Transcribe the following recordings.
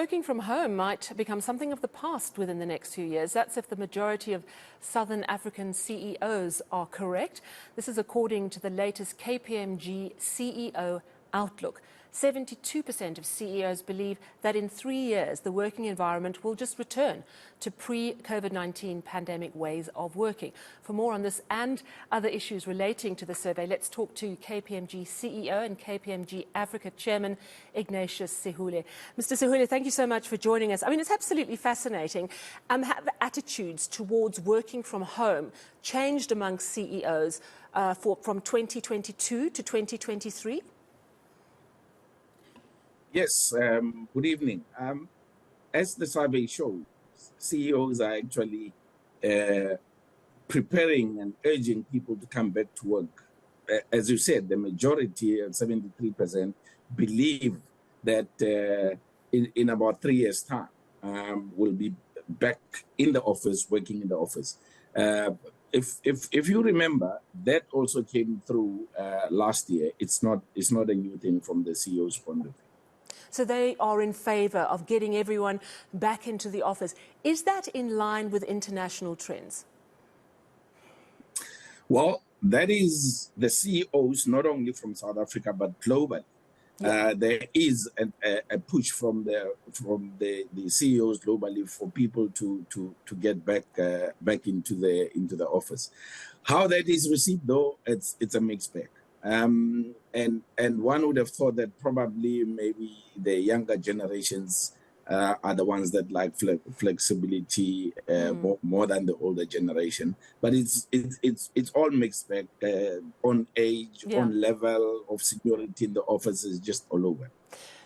working from home might become something of the past within the next few years. That's if the majority of Southern African CEOs are correct. This is according to the latest KPMG CEO Outlook. 72% of CEOs believe that in 3 years, the working environment will just return to pre-COVID-19 pandemic ways of working. For more on this and other issues relating to the survey, let's talk to KPMG CEO and KPMG Africa Chairman, Ignatius Sehoole. Mr. Sehoole, thank you so much for joining us. I mean, it's absolutely fascinating. Have attitudes towards working from home changed among CEOs from 2022 to 2023? Yes, good evening. As the survey shows, CEOs are actually preparing and urging people to come back to work. As you said, the majority, 73%, believe that in about 3 years' time, will be back in the office, working in the office. If you remember, that also came through last year. It's not a new thing from the CEO's point of view. So they are in favour of getting everyone back into the office. Is that in line with international trends? Well, that is the CEOs, not only from South Africa, but globally. Yeah. There is a push from the CEOs globally for people to get back into the office. How that is received, though, it's a mixed bag. And one would have thought that probably maybe the younger generations are the ones that like flexibility more than the older generation. But it's all mixed bag on age, on level of security in the offices, just all over.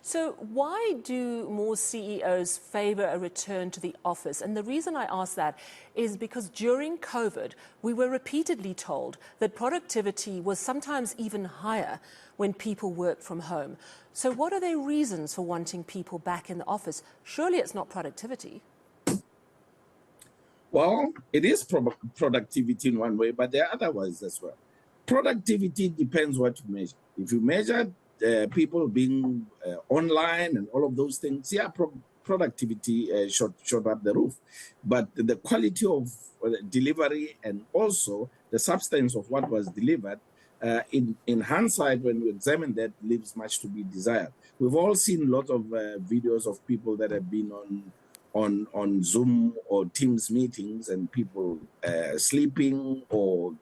So why do more CEOs favour a return to the office? And the reason I ask that is because during COVID, we were repeatedly told that productivity was sometimes even higher when people work from home. So what are their reasons for wanting people back in the office? Surely it's not productivity. Well, it is productivity in one way, but there are other ways as well. Productivity depends what you measure. If you measure people being online and all of those things, productivity shot up the roof. But the quality of delivery and also the substance of what was delivered, in hindsight, when we examine that, leaves much to be desired. We've all seen lots of videos of people that have been on Zoom or Teams meetings and people sleeping or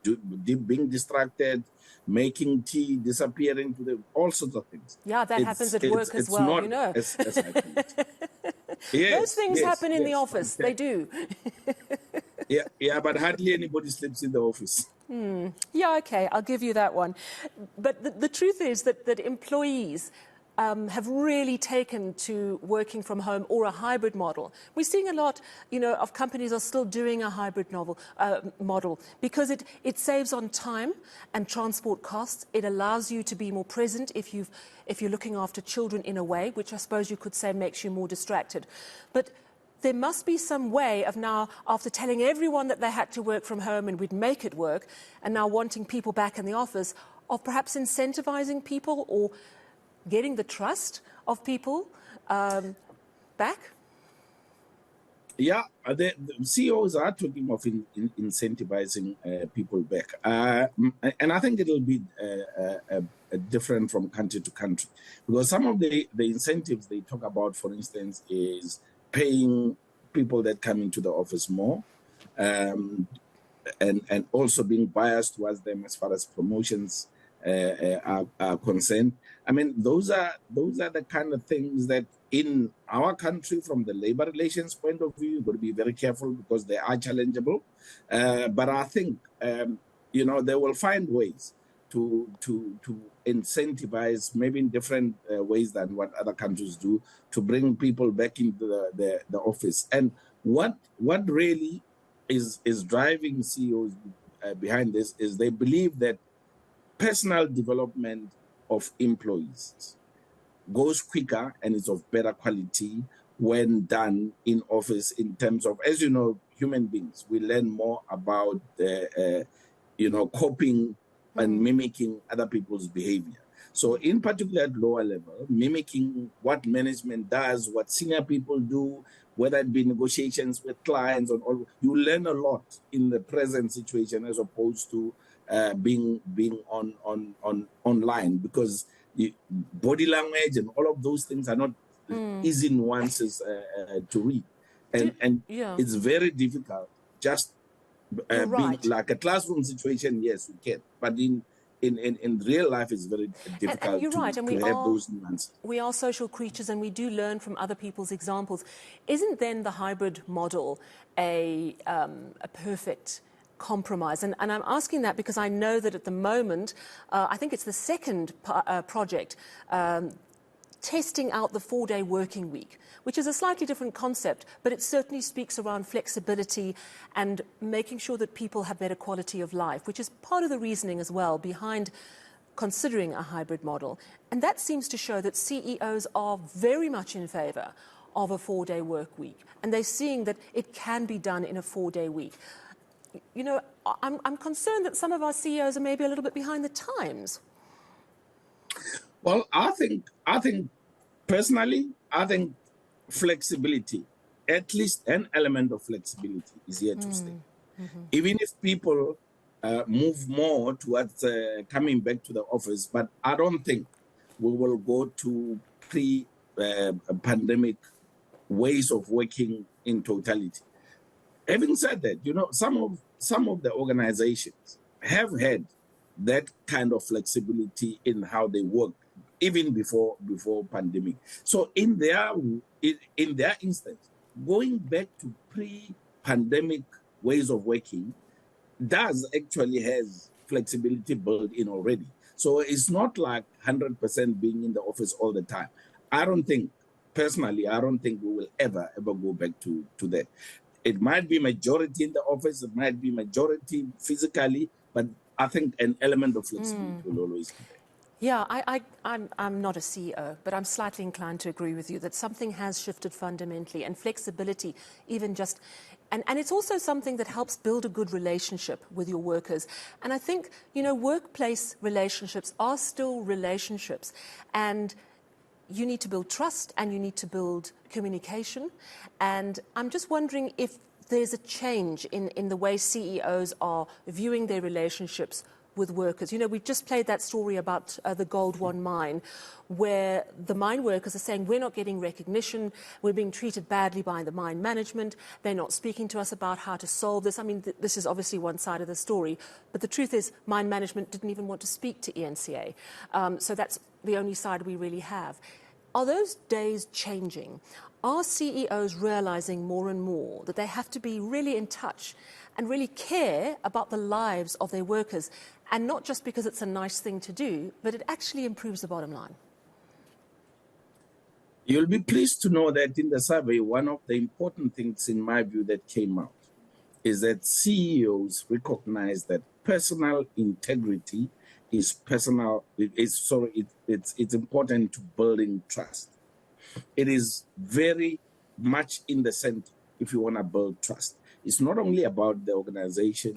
being distracted, making tea, disappearing to the all sorts of things. Yeah, that happens at work as well, you know. As yes, those things happen in the office, they do. Yeah, but hardly anybody sleeps in the office. Yeah, okay, I'll give you that one. But the truth is that employees have really taken to working from home or a hybrid model. We're seeing a lot, of companies are still doing a hybrid model because it saves on time and transport costs. It allows you to be more present if you're looking after children in a way, which I suppose you could say makes you more distracted. But there must be some way of now, after telling everyone that they had to work from home and we'd make it work, and now wanting people back in the office, of perhaps incentivizing people or getting the trust of people back? Yeah, the CEOs are talking of incentivizing people back. And I think it'll be different from country to country. Because some of the incentives they talk about, for instance, is paying people that come into the office more, and also being biased towards them as far as promotions are concerned. I mean, those are the kind of things that in our country, from the labor relations point of view, you've got to be very careful because they are challengeable. But I think, they will find ways to incentivize, maybe in different ways than what other countries do, to bring people back into the office. And what really is driving CEOs behind this is they believe that personal development of employees goes quicker and is of better quality when done in office, in terms of, as you know, human beings, we learn more about, coping and mimicking other people's behavior. So in particular at lower level, mimicking what management does, what senior people do, whether it be negotiations with clients and all, you learn a lot in the present situation as opposed to being online, because body language and all of those things are not easy nuances to read, and Yeah, it's very difficult. Just you're being right. like a classroom situation, yes, we can, but in real life, it's very And difficult you're right, and to have those nuances. we are social creatures and we do learn from other people's examples. Isn't then the hybrid model a perfect compromise? And I'm asking that because I know that at the moment, I think it's the second project testing out the 4-day working week, which is a slightly different concept, but it certainly speaks around flexibility and making sure that people have better quality of life, which is part of the reasoning as well behind considering a hybrid model. And that seems to show that CEOs are very much in favour of a 4-day work week, and they're seeing that it can be done in a 4-day week. You know, I'm concerned that some of our CEOs are maybe a little bit behind the times. Well, I think personally, I think flexibility, at least an element of flexibility, is here to stay. Even if people move more towards coming back to the office, but I don't think we will go to pre-pandemic ways of working in totality. Having said that, you know, some of the organizations have had that kind of flexibility in how they work, even before pandemic. So in their instance, going back to pre-pandemic ways of working does actually has flexibility built in already. So it's not like 100% being in the office all the time. Personally, I don't think we will ever go back to that. It might be majority in the office, it might be majority physically, but I think an element of flexibility will always be there. Yeah, I'm not a CEO, but I'm slightly inclined to agree with you that something has shifted fundamentally, and flexibility, even just, and it's also something that helps build a good relationship with your workers. And I think, you know, workplace relationships are still relationships, and you need to build trust and you need to build communication. And I'm just wondering if there's a change in the way CEOs are viewing their relationships with workers. You know, we just played that story about the Gold One mine, where the mine workers are saying, we're not getting recognition, we're being treated badly by the mine management, they're not speaking to us about how to solve this. I mean, this is obviously one side of the story, but the truth is mine management didn't even want to speak to ENCA. So that's the only side we really have. Are those days changing? Are CEOs realizing more and more that they have to be really in touch and really care about the lives of their workers, and not just because it's a nice thing to do, but it actually improves the bottom line? You'll be pleased to know that in the survey, one of the important things in my view that came out is that CEOs recognize that personal integrity is it's important to building trust. It is very much in the center if you want to build trust. It's not only about the organization,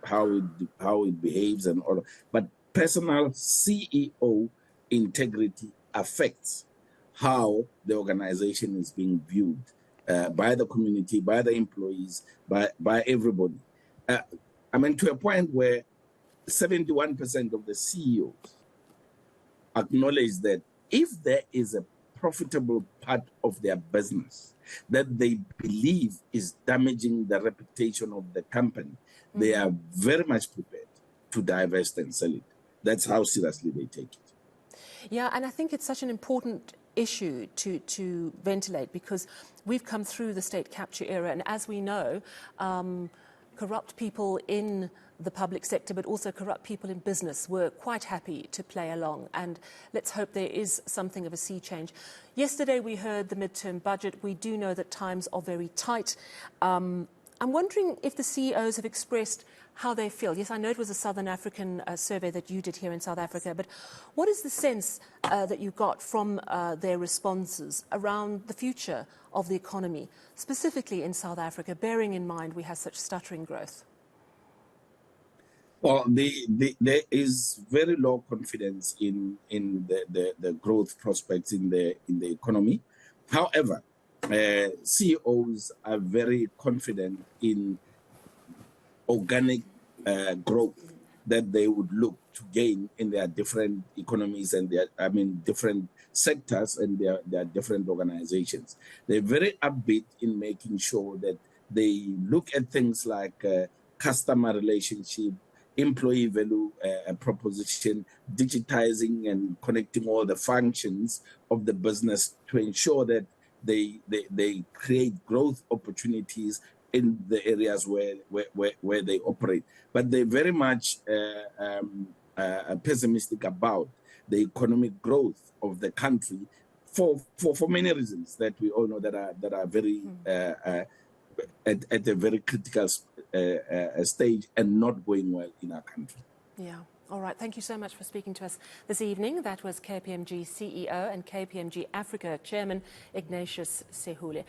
how it behaves and all, but personal CEO integrity affects how the organization is being viewed by the community, by the employees, by everybody. I mean, to a point where 71% of the CEOs acknowledge that if there is a profitable part of their business that they believe is damaging the reputation of the company, they are very much prepared to divest and sell it. That's how seriously they take it. Yeah, and I think it's such an important issue to ventilate, because we've come through the state capture era, and as we know, corrupt people in the public sector, but also corrupt people in business, were quite happy to play along. And let's hope there is something of a sea change. Yesterday we heard the midterm budget. We do know that times are very tight. I'm wondering if the CEOs have expressed how they feel. Yes, I know it was a Southern African survey that you did here in South Africa, but what is the sense that you got from their responses around the future of the economy, specifically in South Africa, bearing in mind we have such stuttering growth? Well, there is very low confidence in the growth prospects in the economy. However, CEOs are very confident in organic growth that they would look to gain in their different economies and different sectors and their different organizations. They're very upbeat in making sure that they look at things like customer relationship, employee value proposition, digitizing and connecting all the functions of the business to ensure that they create growth opportunities in the areas where they operate. But they're very much pessimistic about the economic growth of the country for many reasons that we all know that are very at a very critical stage and not going well in our country. Yeah. All right. Thank you so much for speaking to us this evening. That was KPMG CEO and KPMG Africa Chairman Ignatius Sehoole.